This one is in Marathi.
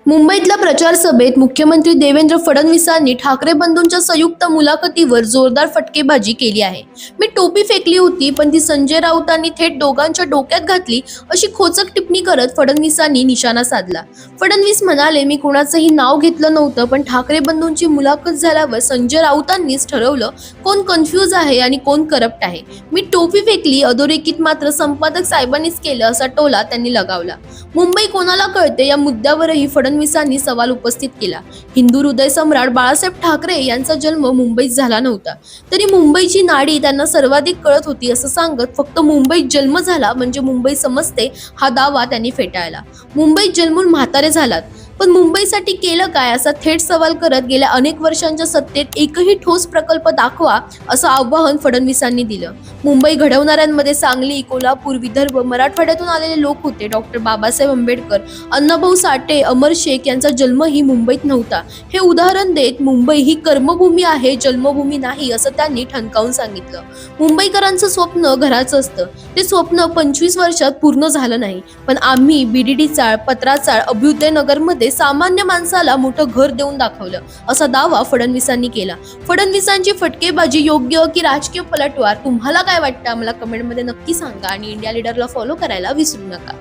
मुंबईतल्या प्रचार सभेत मुख्यमंत्री देवेंद्र फडणवीसांनी ठाकरे बंधूंच्या संयुक्त मुलाखतीवर जोरदार फटकेबाजी केली आहे। मी टोपी फेकली होती पण ती संजय राऊतांनी थेट दोघांच्या डोक्यात घातली अशी खोचक टिप्पणी करत फडणवीसांनी निशाणा साधला। फडणवीस म्हणाले, मी कोणाचंही नाव घेतलं नव्हतं, पण ठाकरे बंधूंची मुलाखत झाल्यावर संजय राऊतांनीच ठरवलं कोण कन्फ्यूज आहे आणि कोण करप्ट आहे। मी टोपी फेकली, अधोरेखित मात्र संपादक साहेबांनीच केलं असा टोला त्यांनी लगावला। मुंबई कोणाला कळते या मुद्द्यावरही फडणवीसांनी सवाल उपस्थित केला। हिंदू हृदय सम्राट बाळासाहेब ठाकरे यांचा जन्म मुंबईत झाला नव्हता, तरी मुंबईची नाडी त्यांना सर्वाधिक कळत होती असं सांगत फक्त मुंबईत जन्म झाला म्हणजे मुंबई समजते हा दावा त्यांनी फेटाळला। मुंबईत जन्मून म्हातारे झालात पण मुंबईसाठी केलं काय असा थेट सवाल करत गेल्या अनेक वर्षांच्या सत्तेत एकही ठोस प्रकल्प दाखवा असं आवाहन फडणवीसांनी दिलं। मुंबई घडवणाऱ्यांमध्ये सांगली, कोल्हापूर, विदर्भ, मराठवाड्यातून आलेले लोक होते। डॉक्टर बाबासाहेब आंबेडकर, अण्णाभाऊ साठे, अमर शेख यांचा जन्मही मुंबईत नव्हता। हे उदाहरण देत मुंबई ही कर्मभूमी आहे, जन्मभूमी नाही असं त्यांनी ठणकावून सांगितलं। मुंबईकरांचं स्वप्न घराचं असतं, ते स्वप्न 25 वर्षात पूर्ण झालं नाही, पण आम्ही बीडीडी चाळ, पत्राचाळ, अभ्युदयनगरमध्ये सामान्य माणसाला मोठं घर देऊन दाखवलं असा दावा फडणवीसांनी केला। फडणवीसांची फटकेबाजी योग्य की राजकीय पलटवार, तुम्हाला काय वाटतं आम्हाला कमेंटमध्ये नक्की सांगा आणि इंडिया लीडरला फॉलो करायला विसरू नका।